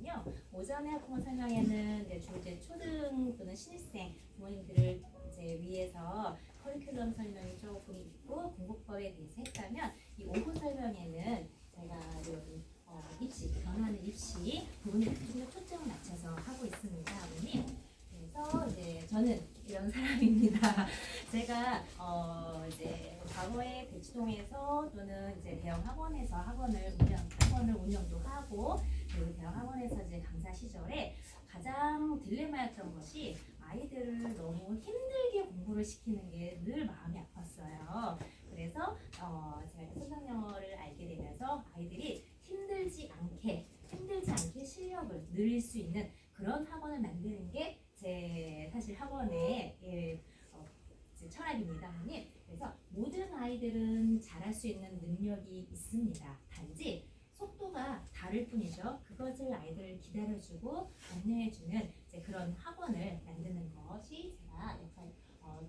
설명은요. 오전에 학부모 설명회는 이제 초등 또는 신입생 부모님들을 이제 위해서 커리큘럼 설명이 조금 있고 공부법에 대해서 했다면 이 오후 설명회는 제가 입시, 변하는 입시 부분에 좀 더 초점을 맞춰서 하고 있습니다, 어머님. 그래서 이제 저는 이런 사람입니다. 제가 이제 과거에 대치동에서 또는 이제 대형 학원에서 학원을 운영도 하고 그리고 대형 학원에서 이제 강사 시절에 가장 딜레마였던 것이 아이들을 너무 힘들게 공부를 시키는 게 늘 마음이 아팠어요. 그래서 제가 선상 영어를 알게 되면서 아이들이 힘들지 않게 실력을 늘릴 수 있는 그런 학원을 만드는 게 제 사실 학원의 철학입니다, 어머님. 그래서 모든 아이들은 잘할 수 있는 능력이 있습니다. 단지 속도가 다를 뿐이죠. 그것을 아이들을 기다려주고 안내해주는 그런 학원을 만드는 것이 제가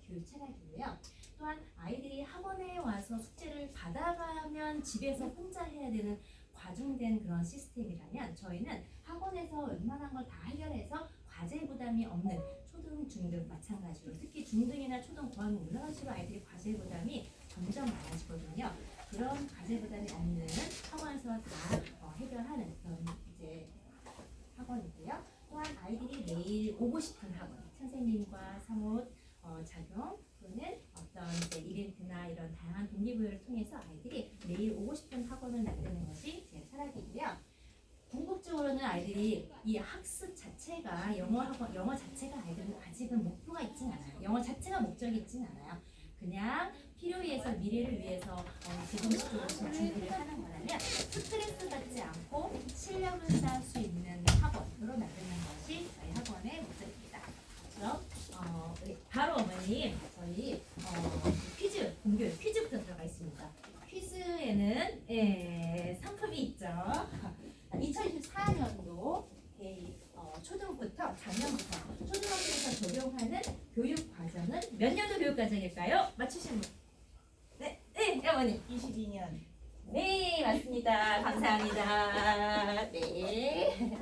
교육 철학이고요. 또한 아이들이 학원에 와서 숙제를 받아가면 집에서 혼자 해야 되는 과중된 그런 시스템이라면 저희는 학원에서 웬만한 걸 다 해결해서 과제 부담이 없는 초등, 중등 마찬가지로 특히 중등이나 초등 고학년 올라갈수록 아이들이 과제 부담이 점점 많아지거든요. 그런 과제 부담이 없는 학원에서 다 해결하는 그런 이제 학원이고요. 또한 아이들이 매일 오고 싶은 학원, 선생님과 사뭇 작용 또는 어떤 이제 이벤트나 이런 다양한 동기부여를 통해서 아이들이 매일 오고 싶은 학원을 만드는 것이 제 철학이고요. 궁극적으로는 아이들이 이 학습 자체가 영어 자체가 아이들은 아직은 목표가 있진 않아요. 영어 자체가 목적이 있진 않아요. 그냥 필요에 의해서 미래를 위해서 지금식으로 준비를 하는 거라면 스트레스 받지 않고 실력을 쌓을 수 있는 학원으로 만드는 것이 저희 학원의 목적입니다. 그럼 바로 어머님 저희 퀴즈 공교육 퀴즈부터 들어가 있습니다. 퀴즈에는 상품이 있죠. 2024년도 초등부터 작년부터 초등학교에서 적용하는 교육 과정은 몇 년도 교육 과정일까요? 맞추신 분? 네, 어머니. 22년. 네, 맞습니다. 감사합니다. 네.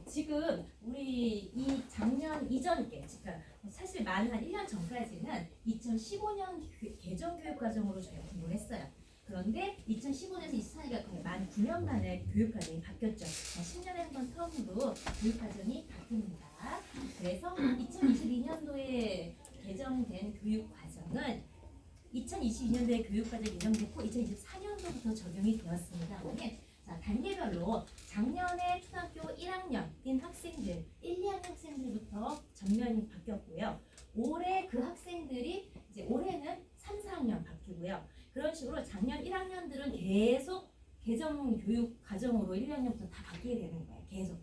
지금 우리 이 작년 이전께, 그러니까 사실 만 한 1년 전까지는 2015년 개정 교육 과정으로 저희가 공부를 했어요. 그런데 2015년에서 24년가 거의 만 9년 만에 교육 과정이 바뀌었죠. 10년에 한 번 텀으로 교육 과정이 바뀝니다. 그래서 2022년도에 개정된 교육 과정은 2022년도에 교육 과정이 개정됐고 2024년도부터 적용이 되었습니다. 자, 단계별로 작년에 초등학교 1학년인 학생들, 1, 2학년 학생들부터 전면이 바뀌었고요. 올해 그 학생들이 이제 올해는 3, 4학년 바뀌고요. 그런 식으로 작년 1학년들은 계속 개정 교육 과정으로 1, 2학년부터 다 바뀌게 되는 거예요. 계속.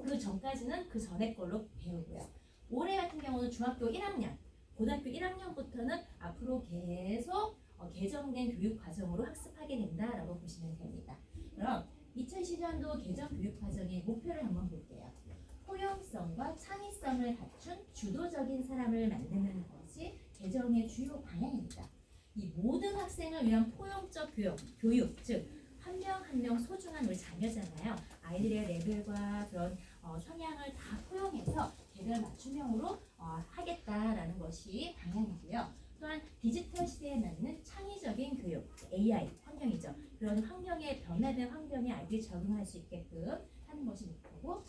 그 전까지는 그 전에 걸로 배우고요. 올해 같은 경우는 중학교 1학년, 고등학교 1학년부터는 앞으로 계속 개정된 교육 과정으로 학습하게 된다라고 보시면 됩니다. 그럼 2010년도 개정 교육 과정의 목표를 한번 볼게요. 포용성과 창의성을 갖춘 주도적인 사람을 만드는 것이 개정의 주요 방향입니다. 이 모든 학생을 위한 포용적 교육, 즉 한 명 한 명 소중한 우리 자녀잖아요. 아이들의 레벨과 그런 성향을 다 포용해서 개별 맞춤형으로 하겠다라는 것이 방향이고요. 또한 디지털 시대에 맞는 창의적인 교육, AI 환경이죠. 그런 환경에 변화된 환경에 아이들이 적응할 수 있게끔 하는 것이 목표고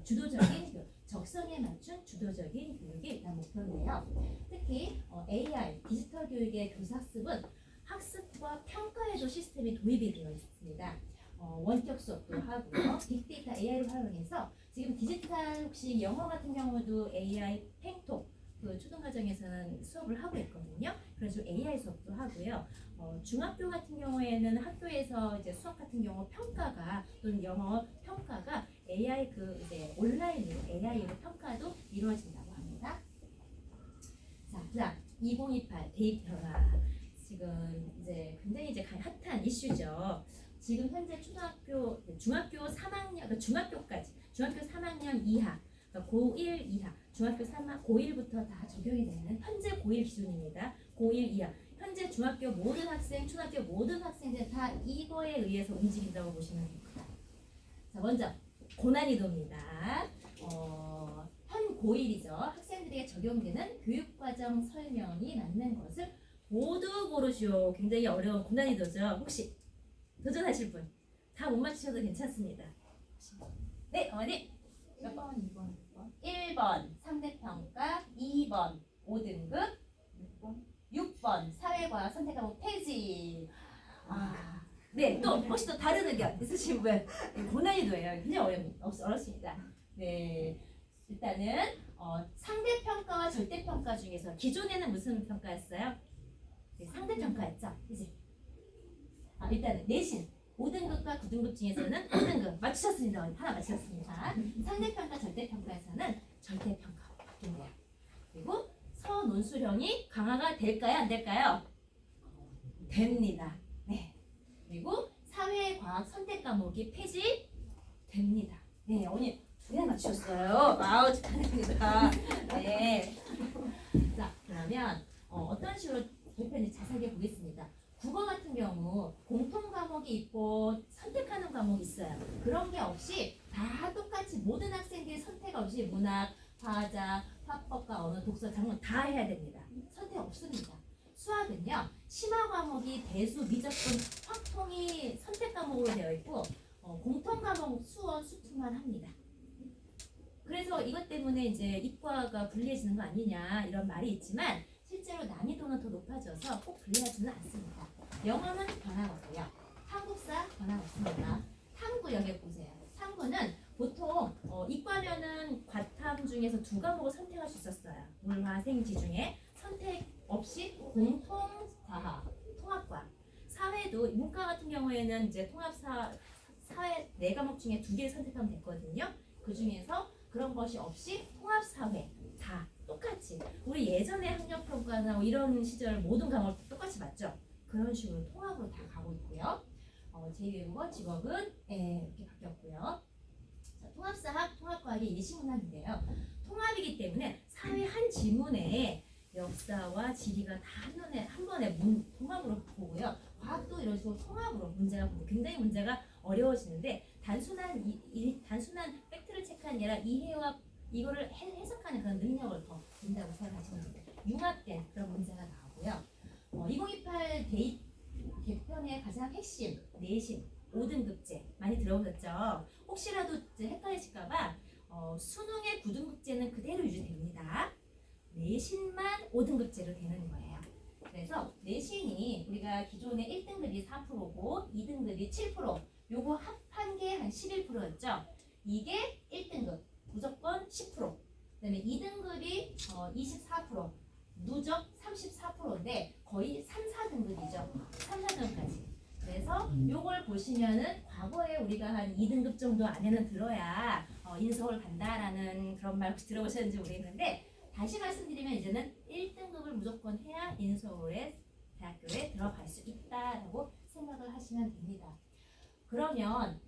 주도적인 교육, 적성에 맞춘 주도적인 교육이 일단 목표인데요. 특히 AI, 디지털 교육의 교사학습은 학습과 평가에도 시스템이 도입이 되어 있습니다. 원격 수업도 하고요. 빅데이터 AI를 활용해서 지금 디지털 혹시 영어 같은 경우도 AI 팽톡 그 초등과정에서는 수업을 하고 있거든요. 그래서 AI 수업도 하고요. 중학교 같은 경우에는 학교에서 이제 수업 같은 경우 평가가 또는 영어 평가가 AI 이제 온라인으로 AI로 평가도 이루어진다고 합니다. 자, 2028 대입 변화 지금 이제 굉장히 이제 핫한 이슈죠. 지금 현재 중학교 3학년, 그러니까 중학교까지 중학교 3학년 이하, 그러니까 고1 이하, 중학교 3학 고1부터 다 적용이 되는 현재 고1 기준입니다. 고1 이하. 현재 중학교 모든 학생, 초등학교 모든 학생들 다 이거에 의해서 움직인다고 보시면 됩니다. 자, 먼저 고난이도입니다. 현 고1이죠. 학생들에게 적용되는 교육과정 설명이 맞는 것을 모두 고르시오. 굉장히 어려운 고난이도죠. 혹시 도전하실 분? 다 못 맞추셔도 괜찮습니다. 네, 어머니. 몇 번, 2번, 몇 번? 1번 상대평가, 2번 5등급, 몇 번? 6번 사회과학 선택과목 폐지. 네, 또 혹시 또 다른 의견 있으신 분? 고난이도예요. 굉장히 어렵습니다. 네, 일단은 상대평가와 절대평가 중에서 기존에는 무슨 평가였어요? 네, 상대평가였죠. 그지? 일단은 내신 5등급과 9등급 중에서는 5등급 맞추셨습니다. 하나 맞추셨습니다. 상대평가, 절대평가에서는 절대평가 바뀐대요. 그리고 서논술형이 강화가 될까요? 안 될까요? 됩니다. 네. 그리고 사회과학 선택 과목이 폐지됩니다. 네, 어머니 두 개 맞추셨어요. 아우 축하드립니다. 네. 자, 그러면 어떤 식으로 발표인지 자세하게 보겠습니다. 국어 같은 경우 공통 과목이 있고 선택하는 과목이 있어요. 그런 게 없이 다 똑같이 모든 학생들이 선택 없이 문학, 화자, 화법과 언어, 독서, 작문 다 해야 됩니다. 선택 없습니다. 수학은요, 심화 과목이 대수, 미적분, 확통이 선택 과목으로 되어 있고 공통 과목 수원, 수투만 합니다. 그래서 이것 때문에 이제 이과가 불리해지는 거 아니냐 이런 말이 있지만 실제로 난이도는 더 높아져서 꼭 불리하지는 않습니다. 영어는 변함없고요. 한국사 변함없습니다. 탐구 여기 보세요. 탐구는 보통 이과면은 과탐 중에서 두 과목을 선택할 수 있었어요. 물화생지 중에 선택 없이 공통과학, 통합과 사회도 문과 같은 경우에는 이제 사회 네 과목 중에 두 개를 선택하면 됐거든요. 그 중에서 그런 것이 없이 통합사회 다 똑같이 우리 예전에 학력평가나 이런 시절 모든 과목 똑같이 맞죠? 그런 식으로 통합으로 다 가고 있고요. 제2외국어 직업은 이렇게 바뀌었고요. 자, 통합사학, 통합과학이 예시문학인데요. 통합이기 때문에 사회 한 지문에 역사와 지리가 다 한 번에 통합으로 보고요. 과학도 이런 식으로 통합으로 문제가 보고 굉장히 문제가 어려워지는데 단순한 팩트를 체크한 게 아니라 이해와 이거를 해석하는 그런 능력을 더 준다고 생각하시면 됩니다. 융합된 그런 문제가 나오고요. 2028 개편의 가장 핵심 내신 5등급제 많이 들어보셨죠? 혹시라도 헷갈리실까봐 수능의 9등급제는 그대로 유지됩니다. 내신만 5등급제로 되는 거예요. 그래서 내신이 우리가 기존에 1등급이 4%고 2등급이 7%, 요거 합한 게 한 11%였죠. 이게 1등급 무조건 10%, 그다음에 2등급이 24%, 누적 34%인데 거의 3, 4등급이죠. 3, 4등급까지. 그래서 요걸 보시면은 과거에 우리가 한 2등급 정도 안에는 들어야 인서울 간다라는 그런 말 혹시 들어보셨는지 모르겠는데 다시 말씀드리면 이제는 1등급을 무조건 해야 인서울의 대학교에 들어갈 수 있다라고 생각을 하시면 됩니다. 그러면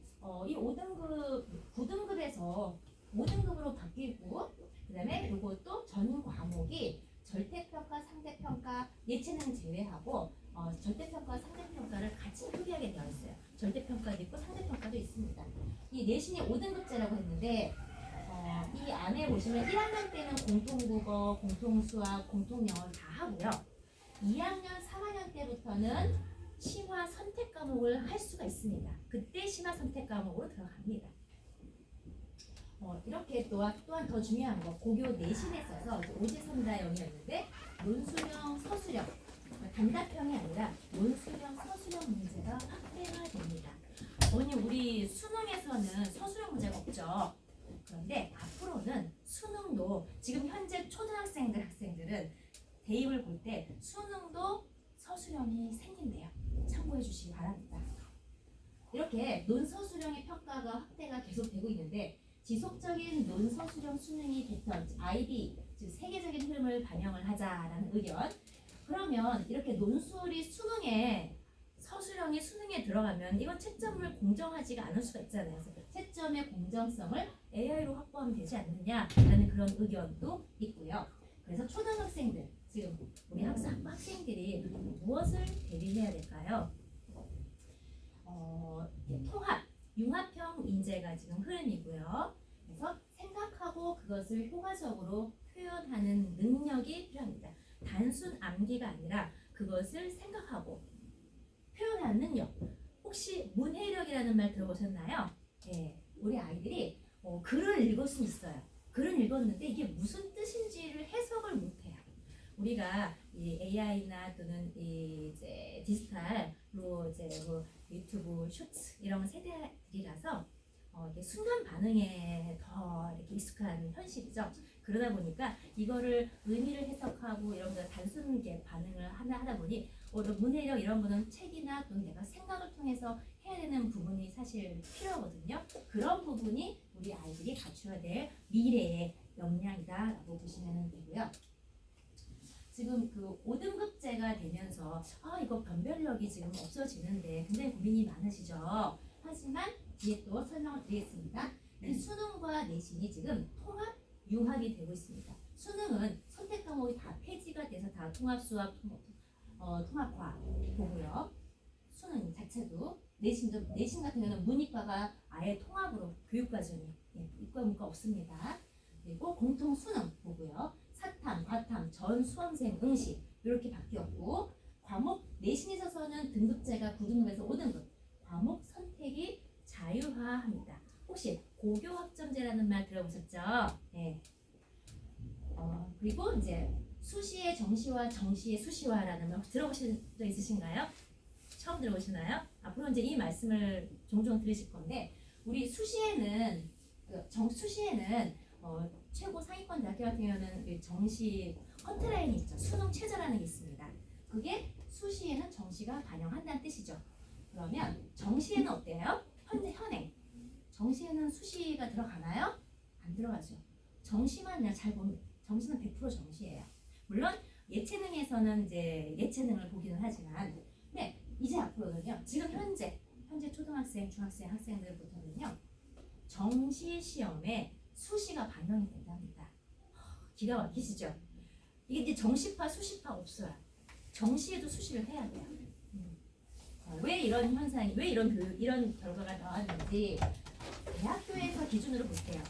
이 5등급, 9등급에서 5등급으로 바뀌고 그다음에 요것도 전 과목이 절대평가, 상대평가, 예체능 제외하고 절대평가, 상대평가를 같이 표기하게 되어 있어요. 절대평가도 있고 상대평가도 있습니다. 이 내신이 5등급제라고 했는데 이 안에 보시면 1학년 때는 공통국어, 공통수학, 공통영어를 다 하고요. 2학년, 3학년 때부터는 심화 선택 과목을 할 수가 있습니다. 그때 심화 선택 과목으로 들어갑니다. 이렇게 또한 더 중요한 거 고교 내신에 있어서 오지선다형이었는데 논술형, 서술형 단답형이 아니라 논술형, 서술형 문제가 확대가 됩니다. 우리 수능에서는 서술형 문제가 없죠. 그런데 앞으로는 수능도 지금 현재 학생들은 대입을 볼 때 수능도 서술형이 생긴대요. 참고해 주시기 바랍니다. 이렇게 논서술형의 평가가 확대가 계속되고 있는데 지속적인 논서술형 수능이 됐던 IB, 즉 세계적인 흐름을 반영을 하자라는 의견. 그러면 이렇게 논술이 서술형이 수능에 들어가면 이건 채점을 공정하지가 않을 수가 있잖아요. 그래서 채점의 공정성을 AI로 확보하면 되지 않느냐라는 그런 의견도 있고요. 그래서 초등학생들, 지금 우리 학생들이 무엇을 대비해야 될까요? 통합, 융합형 인재가 지금 흐름이고요. 그래서 생각하고 그것을 효과적으로 표현하는 능력이 필요합니다. 단순 암기가 아니라 그것을 생각하고 표현하는 능력. 혹시 문해력이라는 말 들어보셨나요? 예, 우리 아이들이 글을 읽을 수 있어요. 글을 읽었는데 이게 무슨 뜻인지를 해석을 못해요. 우리가 이 AI나 또는 이제 디지털로 이제 뭐 유튜브 쇼츠 이런 세대들이라서 이게 순간 반응에 더 이렇게 익숙한 현실이죠. 그러다 보니까 이거를 의미를 해석하고 이런 거 단순 게 반응을 하다 보니 문해력 이런 거는 책이나 또는 내가 생각을 통해서 해야 되는 부분이 사실 필요하거든요. 그런 부분이 우리 아이들이 갖춰야 될 미래의 역량이다라고 보시면 되고요. 지금 그 5등급제가 되면서 이거 변별력이 지금 없어지는데 굉장히 고민이 많으시죠. 하지만 뒤에 또 설명을 드리겠습니다. 이 수능과 내신이 지금 통합 융합이 되고 있습니다. 수능은 선택 과목이 다 폐지가 돼서 다 통합 수학 통합화 보고요. 수능 자체도 내신 같은 경우는 문이과가 아예 통합으로 교육과정이 이과 문과 없습니다. 그리고 공통 수능 보고요. 사탐, 과탐, 전 수험생 응시 이렇게 바뀌었고 과목 내신에 있어서는 등급제가 9등급에서 5등급 과목 선택이 자유화합니다. 혹시 고교학점제라는 말 들어보셨죠? 네. 그리고 이제 수시의 정시화, 정시의 수시화라는 말 들어보신 적 있으신가요? 처음 들어보시나요? 앞으로 이제 이 말씀을 종종 들으실 건데 우리 수시에는 최고 상위권 대학교 같은 경우는 정시 커트라인이 있죠. 수능 최저라는 게 있습니다. 그게 수시에는 정시가 반영한다는 뜻이죠. 그러면 정시에는 어때요? 현행 정시에는 수시가 들어가나요? 안 들어가죠. 정시만 그냥 잘 보면 정시는 100% 정시예요. 물론 예체능에서는 이제 예체능을 보기는 하지만 네, 이제 앞으로는요. 지금 현재 초등학생, 중학생 학생들부터는요. 정시 시험에 수시가 반영이 된답니다. 기가 막히시죠? 이게 이제 정시파, 수시파 없어요. 정시에도 수시를 해야 돼요. 왜 이런 현상이, 왜 이런 결과가 나왔는지 대학교에서 기준으로 볼게요.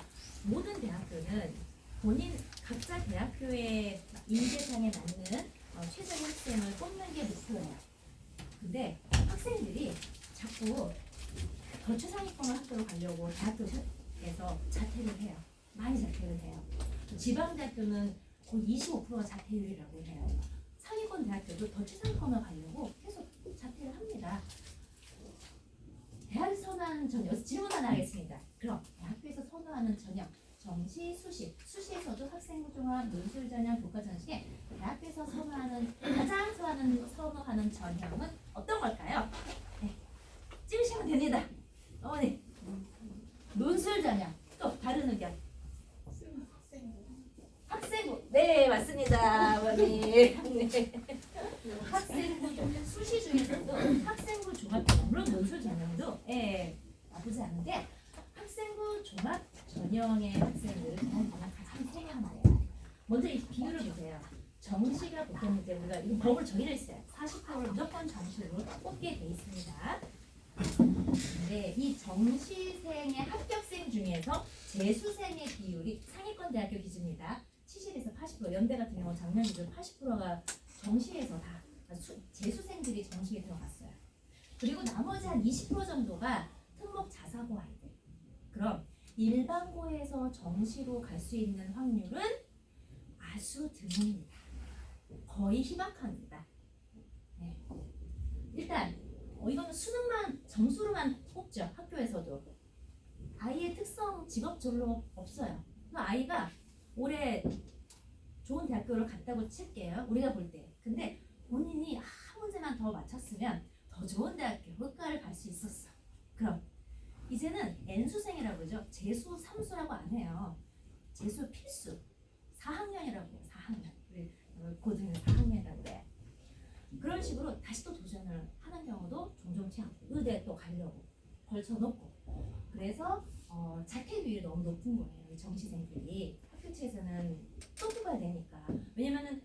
모든 대학교는 본인 각자 대학교의 인재상에 맞는 최적의 학생을 뽑는 게 목표예요. 근데 학생들이 자꾸 더 최상위권 학교로 가려고 대학교에서 자퇴를 해요. 많이 자퇴를 해요. 지방대학교는 거의 25%가 자퇴율이라고 해요. 상위권 대학교도 더 최상위권을 가려고 계속 자퇴를 합니다. 대학에서 선호하는 전형, 질문 하나 하겠습니다. 그럼 대학교에서 선호하는 전형, 정시, 수시에서도 학생부 종합, 논술 전형, 교과 전형에 대학교에서 가장 선호하는 전형은 어떤 걸까요? 네. 찍으시면 됩니다. 어머니, 논술 전형. 또 다른 의견. 학생부. 네, 맞습니다. 어머니. 네. 학생부 수시 중에서도 학생부 종합 전형, 물론 논술 전형도 나쁘지 않은데 학생부 종합 전형의 학생들 가장 생각나요. 먼저 이 비율을 보세요. 정시가 보통 이제 우리가 이거 법을 정해져 있어요. 40%를 무조건 정시로 뽑게 돼 있습니다. 근데 이 정시생의 합격생 중에서 재수생의 비율이 상위권 대학교 기준입니다. 70에서 80%. 연대 같은 경우 작년 기준 80%가 정시에서 다 재수생들이 정시에 들어갔어요. 그리고 나머지 한 20% 정도가 특목 자사고 아이들. 그럼 일반고에서 정시로 갈 수 있는 확률은 아주 드뭅니다. 거의 희박합니다. 네. 일단 이거는 수능만 점수로만 뽑죠. 학교에서도 아이의 특성 직업별로 없어요. 아이가 올해 좋은 대학교를 갔다고 칠게요. 우리가 볼 때. 근데 본인이 한 문제만 더 맞췄으면 더 좋은 대학교 의과를 갈 수 있었어. 그럼 이제는 N수생이라고 그러죠. 재수 3수라고 안 해요. 재수 필수 4학년이라고 해요. 4학년. 우리 고등은 4학년이라고 해요. 그런 식으로 다시 또 도전을 하는 경우도 종종치 않고 의대 또 가려고 걸쳐놓고 그래서 자퇴 비율이 너무 높은 거예요. 이 정시생들이 학교체에서는 또 뽑아야 되니까. 왜냐면은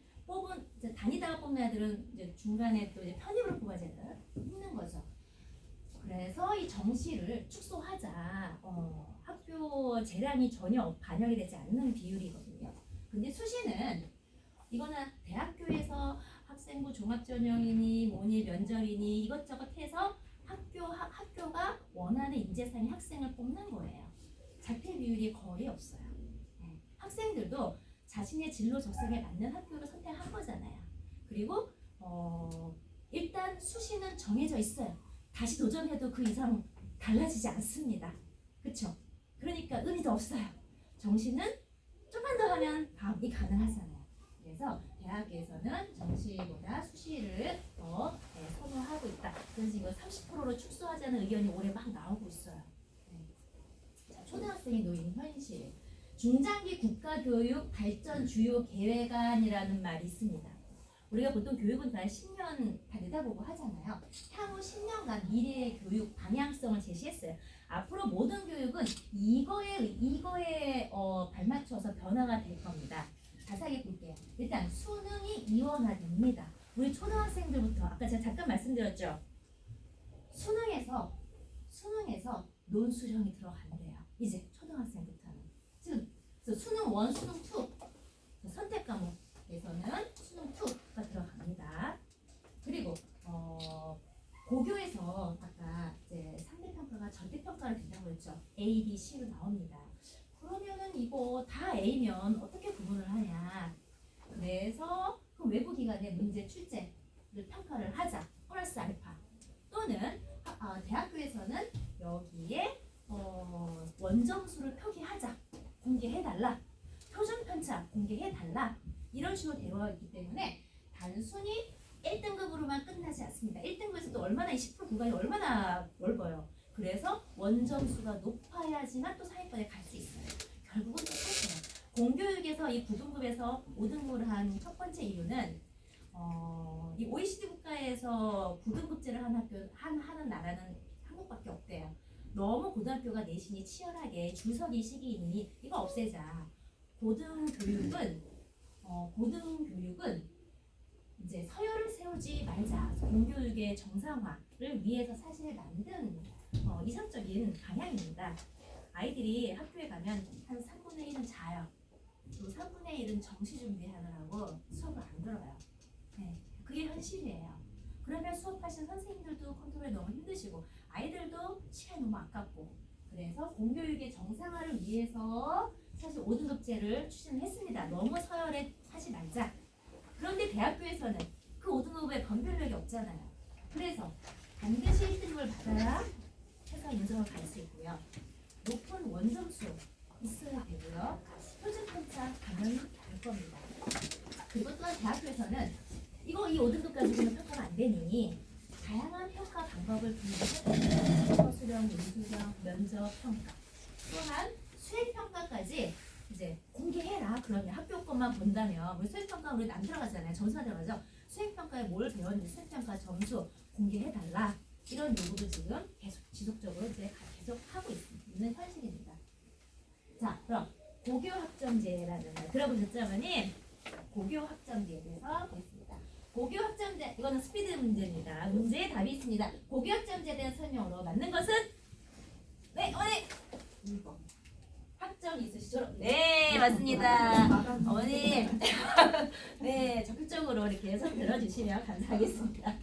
이제 다니다가 뽑는 애들은 이제 중간에 또 이제 편입으로 뽑아야 되는 힘든 거죠. 그래서 이 정시를 축소하자. 학교 재량이 전혀 반영이 되지 않는 비율이거든요. 근데 수시는 이거는 대학교에서 학생부 종합전형이니 뭐니 면접이니 이것저것 해서 학교가 원하는 인재상의 학생을 뽑는 거예요. 자퇴 비율이 거의 없어요. 네. 학생들도 자신의 진로 적성에 맞는 학교를 선택한 거잖아요. 그리고 일단 수시는 정해져 있어요. 다시 도전해도 그 이상 달라지지 않습니다. 그렇죠? 그러니까 의미도 없어요. 정시는 조금만 더 하면 방학이 가능하잖아요. 그래서 대학에서는 정시보다 수시를 더 선호하고 있다. 그래서 이거 30%로 축소하자는 의견이 올해 막 나오고 있어요. 네. 자, 초등학생이 놓인 현실. 중장기 국가교육 발전 주요 계획안이라는 말이 있습니다. 우리가 보통 교육은 다 10년 다 내다보고 하잖아요. 향후 10년간 미래의 교육 방향성을 제시했어요. 앞으로 모든 교육은 이거에 발맞춰서 변화가 될 겁니다. 자세하게 볼게요. 일단 수능이 이원화됩니다. 우리 초등학생들부터 아까 제가 잠깐 말씀드렸죠. 수능에서 논술형이 들어간대요. 이제 초등학생부터는. 지금 수능 1, 수능 2 선택 과목에서는 수능 2가 들어갑니다. 그리고 고교에서 아까 이제 상대평가가 절대평가를 된다고 했죠. A, B, C로 나옵니다. 그러면은 이거 다 A면 어떻게 구분을 하냐. 그래서 그 외부 기관의 문제 출제를 평가를 하자. 플러스 알파. 또는 대학교에서는 여기에 원점수를 표기하자. 공개해달라. 표준 편차 공개해달라. 이런 식으로 되어 있기 때문에 단순히 1등급으로만 끝나지 않습니다. 1등급에서도 얼마나 10% 구간이 얼마나 넓어요. 그래서 원점수가 높아야지만 또 상위권에 갈 수 있어요. 결국은 똑같아요. 공교육에서 이 9등급에서 5등급을 한 첫 번째 이유는 이 OECD 국가에서 9등급제를 하는 나라는 한국밖에 없대요. 너무 고등학교가 내신이 치열하게 줄서기 시기이니 이거 없애자. 고등교육은 이제 서열을 세우지 말자. 공교육의 정상화를 위해서 사실 만든 이상적인 방향입니다. 아이들이 학교에 가면 한 3분의 1은 자요. 그리고 3분의 1은 정시 준비하느라고 수업을 안 들어요. 네, 그게 현실이에요. 그러면 수업하신 선생님들도 컨트롤이 너무 힘드시고 아이들도 시간이 너무 아깝고 그래서 공교육의 정상화를 위해서 사실 5등급제를 추진했습니다. 너무 서열에 하지 말자. 그런데 대학교에서는 그 5등급에 변별력이 없잖아요. 그래서 반드시 1등급을 받아야 최소 인정을 갈 수 있고요. 높은 원점수 있어야 되고요. 표준 편차 당연히 될 겁니다. 그리고 또한 대학교에서는 이 5등급 가지고는 평가가 안 되니 다양한 평가 방법을 분석해서 서술형, 논술형, 면접 평가 또한 수행 평가까지 이제 공개해라. 그러면 학교 것만 본다면 우리 수행 평가 우리 안 들어가잖아요. 점수가 들어가죠. 수행 평가에 뭘 배웠는지 수행 평가 점수 공개해달라. 이런 요구도 지금 계속 지속적으로 이제 계속 하고 있는 현실입니다. 자, 그럼 고교 학점제라는 말 들어보셨죠, 어머님? 고교 학점제에 대해서 보겠습니다. 고교 학점제 이거는 스피드 문제입니다. 문제에 답이 있습니다. 고교 학점제에 대한 설명으로 맞는 것은 네, 어머니 2번. 학점 있으시죠? 네, 맞습니다. 어머님, 네, 적극적으로 이렇게 손 들어주시면 감사하겠습니다.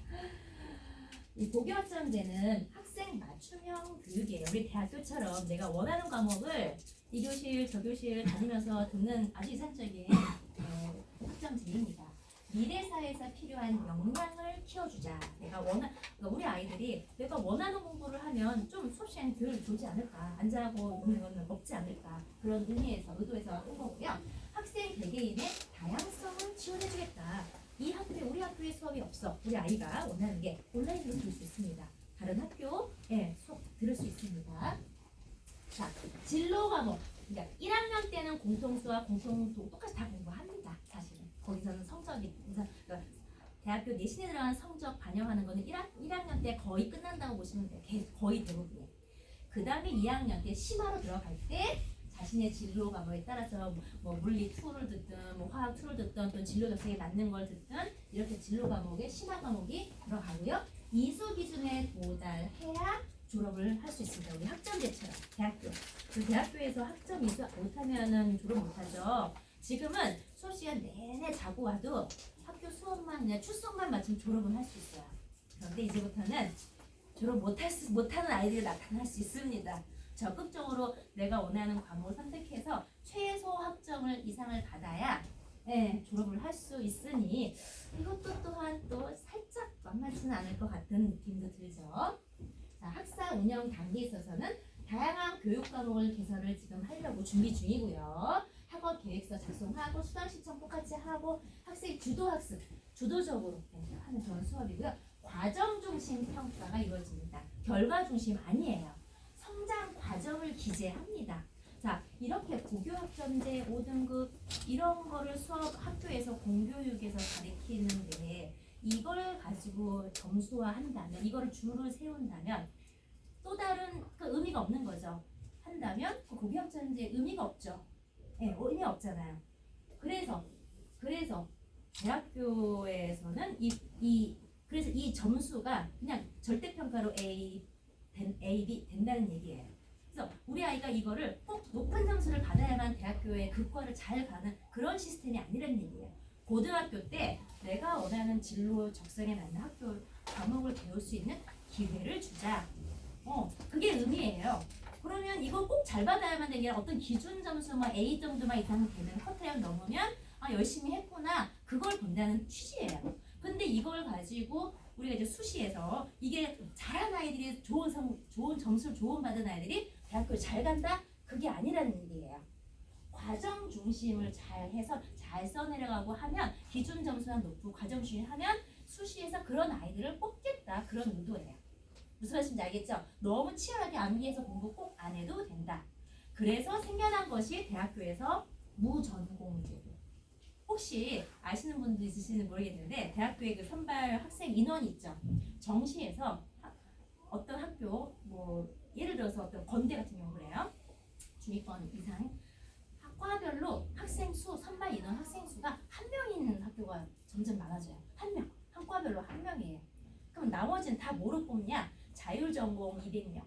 이 고교 학점제는 학생 맞춤형 교육이에요. 우리 대학교처럼 내가 원하는 과목을 이 교실, 저 교실 다니면서 듣는 아주 이상적인 학점제입니다. 미래 사회에서 필요한 역량을 키워주자. 그러니까 우리 아이들이 내가 원하는 공부를 하면 좀 수업 시간이 덜 졸지 않을까, 앉아하고 있는 거는 없지 않을까 그런 의도에서 한 거고요. 학생 개개인의 다양성을 지원해주겠다. 우리 학교에 수업이 없어. 우리 아이가 원하는 게 온라인으로 들을 수 있습니다. 다른 학교에 수업 들을 수 있습니다. 자, 진로 과목. 그러니까 1학년 때는 공통수와 공통도 똑같이 다 공부합니다. 사실은 거기서는 성적이 그러니까 대학교 내신에 들어간 성적 반영하는 거는 1학년 때 거의 끝난다고 보시면 돼요. 거의 대부분이. 그 다음에 2학년 때 심화로 들어갈 때 자신의 진로 과목에 따라서 뭐 물리 2를 듣든 뭐 화학 2를 듣든 또 진로 적성에 맞는 걸 듣든 이렇게 진로 과목에 심화 과목이 들어가고요. 이수 기준에 도달해야 졸업을 할 수 있습니다. 우리 학점제처럼 대학교. 그 대학교에서 학점 이수 못하면은 졸업 못하죠. 지금은 수업 시간 내내 자고 와도 학교 수업만 그냥 출석만 마치면 졸업을 할 수 있어요. 그런데 이제부터는 졸업 못하는 아이들이 나타날 수 있습니다. 적극적으로 내가 원하는 과목을 선택해서 최소 학점을 이상을 받아야 졸업을 할 수 있으니 이것도 또한 또 살짝 만만치는 않을 것 같은 느낌도 들죠. 자, 학사 운영 단계에 있어서는 다양한 교육 과목을 개설을 지금 하려고 준비 중이고요. 학업 계획서 작성하고 수강 신청 똑같이 하고 학생 주도 학습, 주도적으로 하는 그런 수업이고요. 과정 중심 평가가 이루어집니다. 결과 중심 아니에요. 성장 과정을 기재합니다. 자, 이렇게 고교학점제 5등급 이런 거를 수업 학교에서 공교육에서 가르치는데 이걸 가지고 점수화한다면 이거를 줄을 세운다면 또 다른 그 의미가 없는 거죠. 한다면 그 고교학점제 의미가 없죠. 의미 없잖아요. 그래서 대학교에서는 그래서 이 점수가 그냥 절대평가로 A, B 된다는 얘기예요. 그래서 우리 아이가 이거를 꼭 높은 점수를 받아야만 대학교에 그 과를 잘 가는 그런 시스템이 아니라는 얘기예요. 고등학교 때 내가 원하는 진로 적성에 맞는 학교 과목을 배울 수 있는 기회를 주자. 그게 의미예요. 그러면 이거 꼭 잘 받아야만 되는 게 어떤 기준 점수만 A 정도만 이상 되는 커트라인 넘으면 열심히 했구나 그걸 본다는 취지예요. 근데 이걸 가지고 우리가 이제 수시에서 이게 잘한 아이들이 좋은 점수를 좋은 받은 아이들이 대학교에 잘 간다? 그게 아니라는 얘기예요. 과정 중심을 잘 해서 잘 써내려가고 하면 기준 점수가 높고 과정 중심 하면 수시에서 그런 아이들을 뽑겠다 그런 의도예요. 무슨 말씀인지 알겠죠? 너무 치열하게 암기해서 공부 꼭 안 해도 된다. 그래서 생겨난 것이 대학교에서 무전공제도. 혹시 아시는 분도 있으신지 모르겠는데 대학교에 그 선발 학생 인원이 있죠. 정시에서 어떤 학교 뭐 예를 들어서 어떤 건대 같은 경우 그래요. 중위권 이상 과별로 학생 수 선발 인원 학생 수가 한 명인 학교가 점점 많아져요. 한 명, 한 과별로 한 명이에요. 그럼 나머지는 다 뭐로 뽑냐? 자율전공 200명,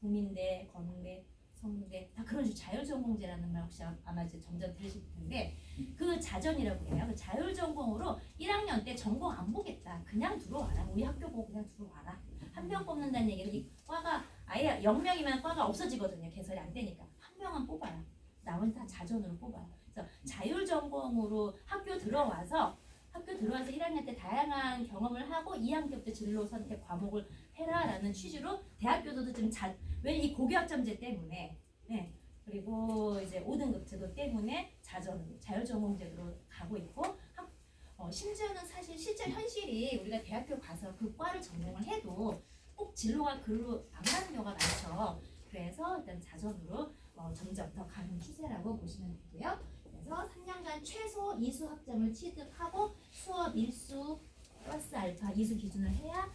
국민대, 건대, 성대 다 그런 식으로 자율전공제라는 말 혹시 아마 이제 점점 들으실 텐데 그 자전이라고 해요. 그 자율전공으로 1학년 때 전공 안 보겠다. 그냥 들어와라. 우리 학교 보고 그냥 들어와라. 한 명 뽑는다는 얘기는 이 과가 아예 0명이면 과가 없어지거든요. 개설이 안 되니까 한 명은 뽑아요. 나머지 다 자전으로 뽑아요. 그래서 자율전공으로 학교 들어와서 1학년 때 다양한 경험을 하고 2학년 때부터 진로 선택 과목을 해라라는 취지로 대학교도 좀 왜 이 고교학점제 때문에 그리고 이제 5등급 제도 때문에 자율전공제도로 가고 있고 심지어는 사실 실제 현실이 우리가 대학교 가서 그 과를 전공을 해도 꼭 진로가 글로 안 가는 경우가 많죠. 그래서 일단 자전으로 점점 더 가는 추세라고 보시면 되고요. 그래서 3년간 최소 이수 학점을 취득하고 수업 일수 플러스 알파 이수 기준을 해야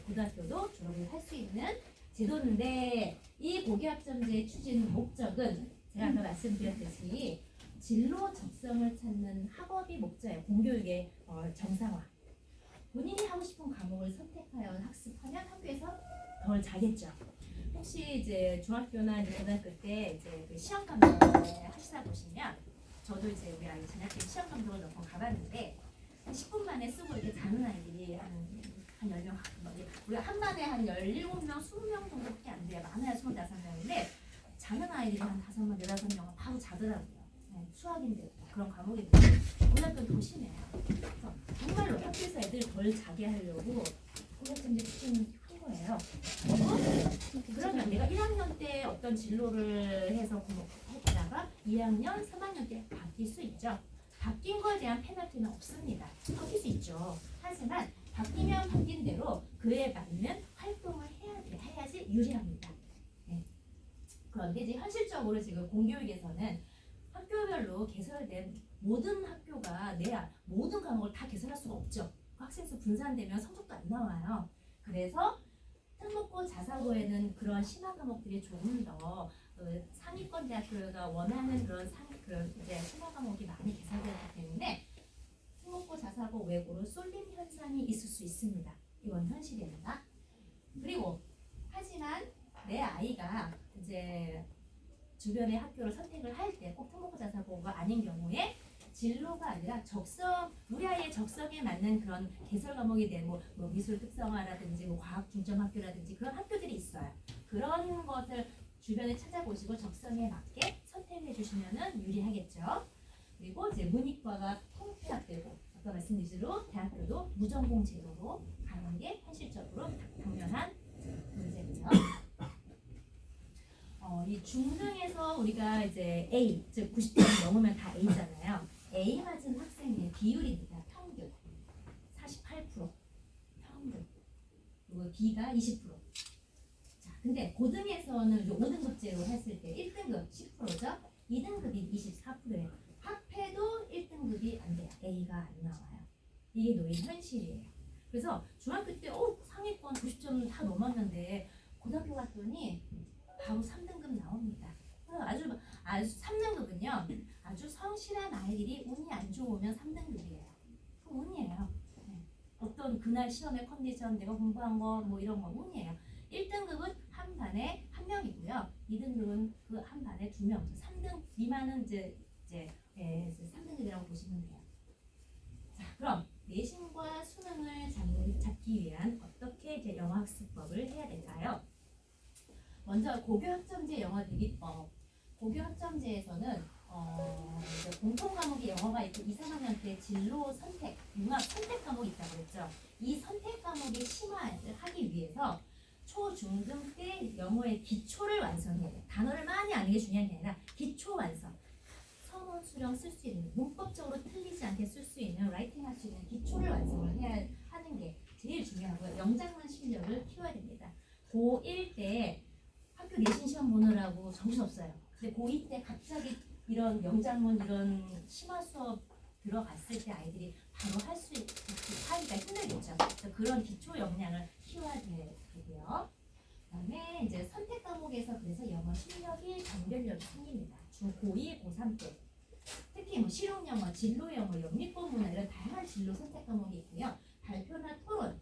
고등학교도 졸업을 할 수 있는 제도인데 이 고교학점제의 추진 목적은 제가 아까 말씀드렸듯이 진로 적성을 찾는 학업이 목적이에요. 공교육의 정상화. 본인이 하고 싶은 과목을 선택하여 학습하면 학교에서 덜 자겠죠. 혹시 이제 중학교나 이제 고등학교 때 이제 그 시험 감독을 하시다 보시면 저도 이제 우리 아이 자녀 때 시험 감독을 몇 번 가봤는데 한 10분 만에 쓰고 이렇게 자는 아이들이 한 10명, 우리가 한 반에 한 17명, 20명 정도밖에 안 돼요. 많아야 25명인데 자는 아이들이 한 5명, 4~5명은 바로 자더라고요. 수학인데 그런 과목인데 고등학교는 더 심해요. 그래서 정말로 학교에서 애들 덜 자게 하려고 고교학점제 추진한 거예요. 그러면 내가 1학년 때 어떤 진로를 해서 했다가 2학년, 3학년 때 바뀔 수 있죠. 바뀐 거에 대한 페널티는 없습니다. 바뀔 수 있죠. 하지만 바뀌면 바뀐 대로 그에 맞는 활동을 해야지 유리합니다. 그런데 이제 현실적으로 지금 공교육에서는 학교별로 개설된 모든 학교가 모든 과목을 다 개설할 수가 없죠. 그 학생 수 분산되면 성적도 안 나와요. 그래서 특목고 자사고에는 그런 심화 과목들이 조금 더 상위권 대학교가 원하는 그런 이제 심화 과목이 많이 개설되기 때문에 특목고 자사고 외고로 쏠림 현상이 있을 수 있습니다. 이건 현실입니다. 그리고 하지만 내 아이가 이제 주변의 학교를 선택을 할 때 꼭 특목고 자사고가 아닌 경우에 진로가 아니라 적성, 우리 아이의 적성에 맞는 그런 개설 과목이 된 뭐 미술 특성화라든지 뭐 과학 중점 학교라든지 그런 학교들이 있어요. 그런 것을 주변에 찾아보시고 적성에 맞게 선택해 주시면은 유리하겠죠. 그리고 이제 문이과가 통폐합되고 아까 말씀드린 대로 대학교도 무전공 제도로 가는 게 현실적으로 당면한 문제고요. 이 중등에서 우리가 이제 A, 즉 90점 넘으면 다 A잖아요. A 맞은 학생의 비율입니다. 평균 48%, 평균. 그리고 B가 20%. 자, 근데 고등에서는 5등급제로 했을 때 1등급 10%죠. 2등급이 24%예요. 합해도 1등급이 안 돼요. A가 안 나와요. 이게 놓인 현실이에요. 그래서 중학교 때 상위권 90점 다 넘었는데 고등학교 갔더니 바로 3등급 나옵니다. 아주 3등급은요. 아주 성실한 아이들이 운이 안 좋으면 3등급이에요. 그 운이에요. 네. 어떤 그날 시험의 컨디션, 내가 공부한 거 뭐 이런 거 운이에요. 1등급은 한 반에 한 명이고요. 2등급은 그 한 반에 2명. 3등 미만은 이제 3등급이라고 보시면 돼요. 자, 그럼 내신과 수능을 잡기 위한 어떻게 이제 영어 학습법을 해야 될까요? 먼저 고교학점제 영어 대비법. 고교학점제에서는 이제 공통 과목이 영어가 있고 2, 3학년 때 진로 선택, 융합 선택 과목이 있다고 했죠. 이 선택 과목의 심화를 하기 위해서 초, 중, 등 때 영어의 기초를 완성해야 돼요. 단어를 많이 아는 게 중요한 게 아니라 기초 완성. 서문, 수령 쓸 수 있는, 문법적으로 틀리지 않게 쓸 수 있는, 라이팅 할 수 있는 기초를 완성을 해야 하는 게 제일 중요하고요. 영작문 실력을 키워야 됩니다. 고1 때 학교 내신 시험 보느라고 정신없어요. 근데 고2 때 갑자기 이런 영작문 이런 심화 수업 들어갔을 때 아이들이 바로 할 수 하기가 힘들겠죠. 그래서 그런 기초 역량을 키워야 되고요. 그다음에 이제 선택 과목에서 그래서 영어 실력이 변별력이 생깁니다. 중 고2, 고3 때 특히 뭐 실용 영어, 진로 영어, 영미권 문화 이런 다양한 진로 선택 과목이 있고요. 발표나 토론,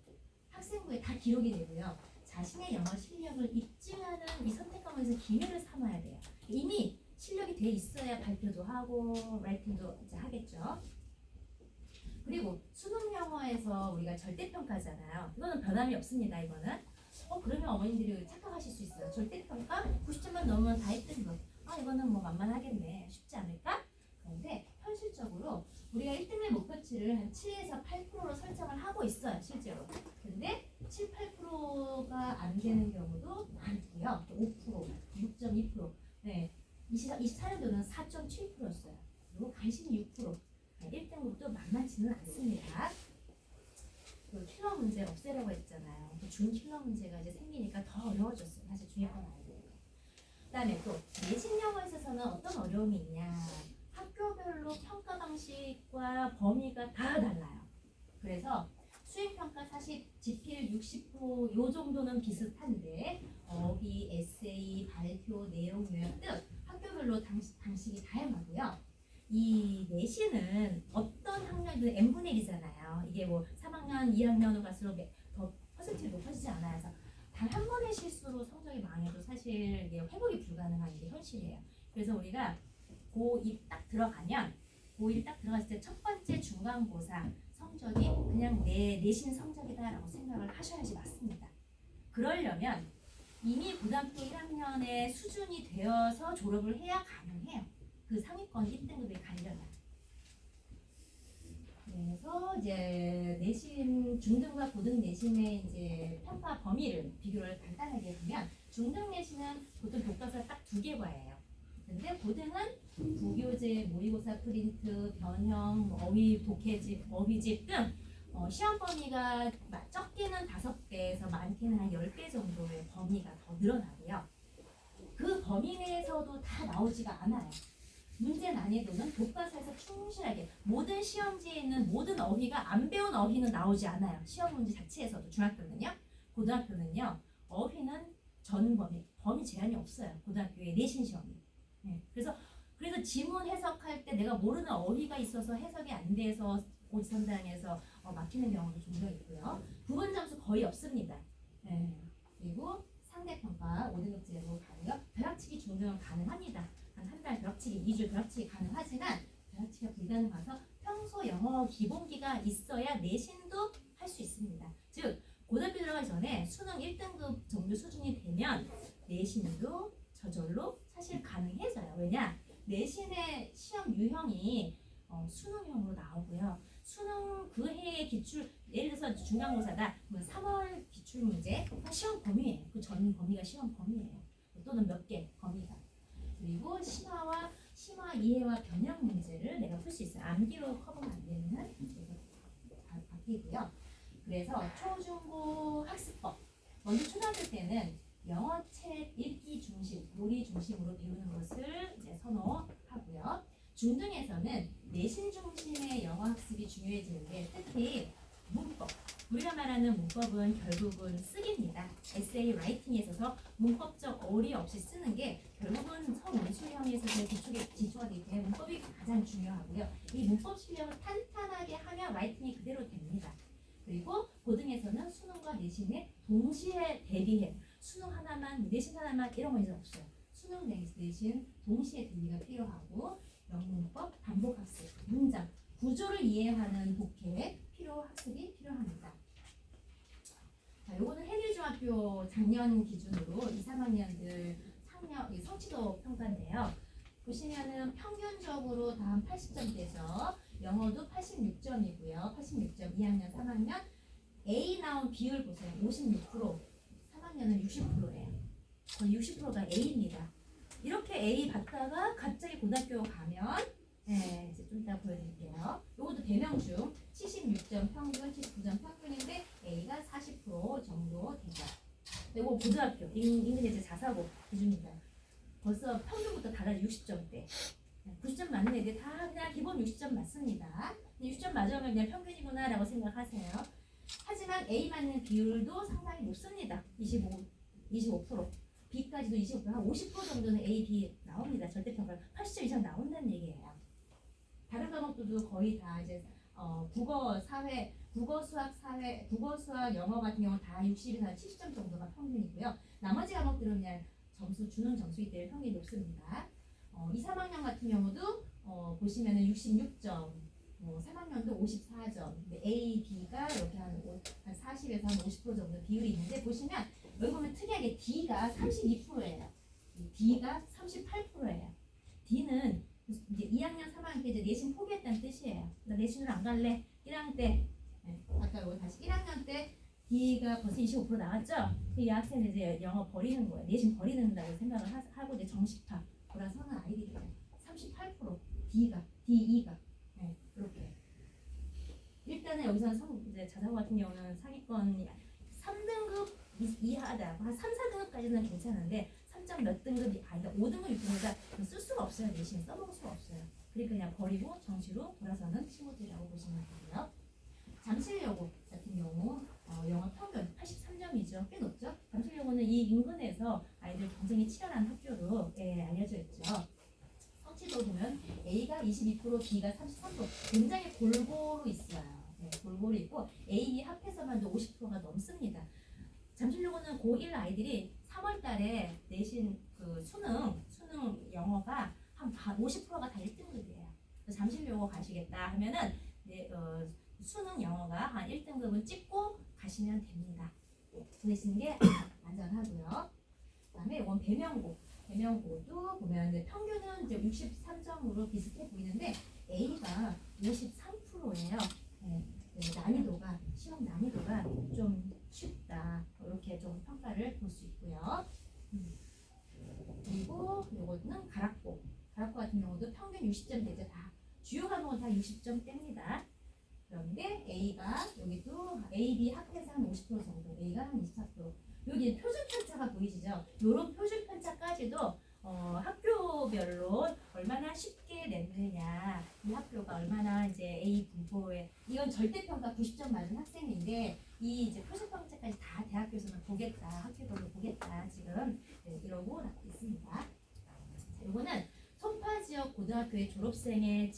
학생부에 다 기록이 되고요. 자신의 영어 실력을 입증하는 이 선택 과목에서 기회를 삼아야 돼요. 이미 실력이 돼 있어야 발표도 하고 라이팅도 이제 하겠죠. 그리고 수능 영어에서 우리가 절대평가잖아요. 이거는 변함이 없습니다. 이거는. 그러면 어머님들이 착각하실 수 있어요. 절대평가 90점만 넘으면 다 1등급. 이거는 뭐 만만하겠네. 쉽지 않을까? 그런데 현실적으로 우리가 1등급 목표치를 한 7에서 8%로 설정을 하고 있어요. 실제로. 근데 7, 8%가 안 되는 경우도 많고요. 5%, 6.2%. 네. 24년도는 4.7%였어요. 그리고 간신히 6%. 1등급도 만만치는 않습니다. 그 킬러 문제 없애라고 했잖아요. 준 킬러 문제가 이제 생기니까 더 어려워졌어요. 사실 중요한 건 아니에요. 그다음에 또 내신 영어에 있어서는 어떤 어려움이 있냐? 학교별로 평가 방식과 범위가 다 달라요. 그래서 수행평가 40, 지필 60%요 정도는 비슷한데 어휘, 에세이, 발표, 내용 요약 등 학교별로 방식이 다양하고요. 이 내신은 어떤 학년이든 n분의 1이잖아요. 이게 뭐 3학년, 2학년으로 갈수록 더 퍼센트가 높아지지 않아요. 그래서 단 한 번의 실수로 성적이 망해도 사실 이게 회복이 불가능한 게 현실이에요. 그래서 우리가 고2 딱 들어가면 고1 딱 들어갔을 때 첫 번째 중간고사 성적이 그냥 내 내신 성적이다라고 생각을 하셔야지 맞습니다. 그러려면 이미 고등학교 1학년의 수준이 되어서 졸업을 해야 가능해요. 그 상위권 1등급에 가려면. 그래서 이제 내신 중등과 고등 내신의 이제 평가 범위를 비교를 간단하게 보면 중등 내신은 보통 교과서 딱 2개 과예요. 근데 고등은 부교재, 모의고사 프린트, 변형, 어휘 독해집, 어휘집 등 시험 범위가 적게는 5배에서 많게는 한 10배 정도의 범위가 더 늘어나고요. 그 범위 내에서도 다 나오지가 않아요. 문제 난이도는 교과서에서 충실하게 모든 시험지에 있는 모든 어휘가 안 배운 어휘는 나오지 않아요. 시험 문제 자체에서도 중학교는요. 고등학교는요. 어휘는 전 범위 제한이 없어요. 고등학교의 내신 시험이. 네. 그래서 지문 해석할 때 내가 모르는 어휘가 있어서 해석이 안 돼서 고지선당에서 막히는 경우도 종종 있고요. 부분 점수 거의 없습니다. 네. 그리고 상대평가 5등급제로 가고요. 벼락치기 중등 가능합니다. 한 달 벼락치기, 2주 벼락치기 가능하지만 벼락치기가 불가능해서 평소 영어 기본기가 있어야 내신도 할 수 있습니다. 즉 고등학교 들어가기 전에 수능 1등급 정도 수준이 되면 내신도 저절로 사실 가능해져요. 왜냐? 내신의 시험 유형이 수능형으로 나오고요. 수능 그 해의 기출, 예를 들어서 중간고사다. 3월 기출 문제 시험 범위예요. 그 전 범위가 시험 범위예요. 또는 몇 개 범위가. 그리고 심화 이해와 변형 문제를 내가 풀 수 있어요. 암기로 커버가 안 되는 다 바뀌고요. 그래서 초중고 학습법. 먼저 초등학교 때는 영어책 읽기 중심, 놀이 중심으로 배우는 것을 이제 선호하고요. 중등에서는 내신 중심의 영어 학습이 중요해지는데 특히 문법. 우리가 말하는 문법은 결국은 쓰기입니다. 에세이 라이팅에 있어서 문법적 어리 없이 쓰는 게 결국은 서문수형에 있어서 기초가 되기 때문에 문법이 가장 중요하고요. 이 문법 실력을 탄탄하게 하면 라이팅이 그대로 됩니다. 그리고 고등에서는 수능과 내신에 동시에 대비해 수능 하나만, 내신 하나만 이런 건 이제 없어요. 수능 내신 동시에 대비가 필요하고 영문법, 반복학습, 문장, 구조를 이해하는 독해, 학습이 필요합니다. 자, 요거는 해일중학교 작년 기준으로 2, 3학년들 성취도 평가인데요. 보시면은 평균적으로 다 한 80점대죠. 영어도 86점이고요. 86점 2학년, 3학년. A 나온 비율 보세요. 56%. 3학년은 60%예요. 거의 60%가 A입니다. 이렇게 A 받다가 갑자기 고등학교 가면 이제 좀 이따 보여드릴게요. 요것도 대명중 76점 평균, 79점 평균인데 A가 40% 정도 되죠. 이거 고등학교 이제 자사고 기준입니다. 벌써 평균부터 달라져 60점대. 90점 맞는 애들 다 그냥 기본 60점 맞습니다. 60점 맞으면 그냥 평균이구나 라고 생각하세요. 하지만 A 맞는 비율도 상당히 높습니다. 25%. B까지도 25%, 한 50% 정도는 A, B 나옵니다. 절대평가 80점 이상 나온다는 얘기예요. 다른 과목들도 거의 다 이제 국어, 사회, 국어, 수학, 사회, 국어, 수학, 영어 같은 경우는 다 60에서 70점 정도가 평균이고요. 나머지 과목들은 그냥 점수 주는 점수이기 때문에 평균이 높습니다. 2, 3학년 같은 경우도 보시면은 66점, 3학년도 54점, A, B가 이렇게 한 40에서 한 50% 정도 비율이 있는데 보시면 여기 보면 특이하게 D가 32%예요. D가 38%예요. D는 이제 2학년, 3학년 때 이제 내신 포기했다는 뜻이에요. 나 내신으로 안 갈래. 1학년 때, 아까 이거 다시 1학년 때 D가 벌써 25% 나왔죠? 이 학생은 이제 영어 버리는 거예요. 내신 버리는다고 생각을 하고 이제 정식파 돌아서는 아이들이에요. 38% D2가 이렇게. 일단은 여기서는 이제 자사고 같은 경우는 상위권 3등급 이하다. 한 3, 4등급까지는 괜찮은데 3점 몇 등급이 아니다. 5등급, 6등급이다. 쓸 수가 없어요. 내신 써먹을 수가 없어요. 그러니까 그냥 버리고 정시로 돌아서는 친구들이라고 보시면 되고요. 잠실여고 같은 경우 영어 평균 83점이죠. 꽤 높죠. 잠실여고는 이 인근에서 아이들 경쟁이 치열한 학교로 알려져 있죠. 성취도 보면 A가 22%, B가 33%. 굉장히 골고루 있어요. 골고루 있고 A, B 합해서만도 50%가 넘습니다. 잠실여고는 고1 아이들이 3월 달에 내신 그 수능 영어가 한 50%가 다 1등급이에요. 잠실여고 가시겠다 하면은 수능 영어가 한 1등급은 찍고 가시면 됩니다. 보내시는 게 안전하고요. 그다음에 이건 배명고도 보면 이제 평균은 이제 63점으로 비슷해 보이는데 A가 53%예요. 난이도가 시험 난이도가 좀 쉽다. 이렇게 좀 평가를 볼 수 있고요. 그리고 이거는 가락고 같은 경우도 평균 60점 되죠. 다 주요 과목은 다 60점 뗍니다. 그런데 A가 여기도 A, B 합해서 한 50% 정도, A가 한 24%. 여기 표준 편차가 보이시죠? 이런 표준 편차까지도 학교별로 얼마나 쉽게 냈느냐, 이 학교가 얼마나 이제 A 분포에 이건 절대평가 90점 맞은 학생인데 이 이제 표준 편차까지 다 대학교에서는 보겠다, 학교별로 보겠다 지금 이러고 있습니다. 이거는 송파 지역 고등학교의 졸업생의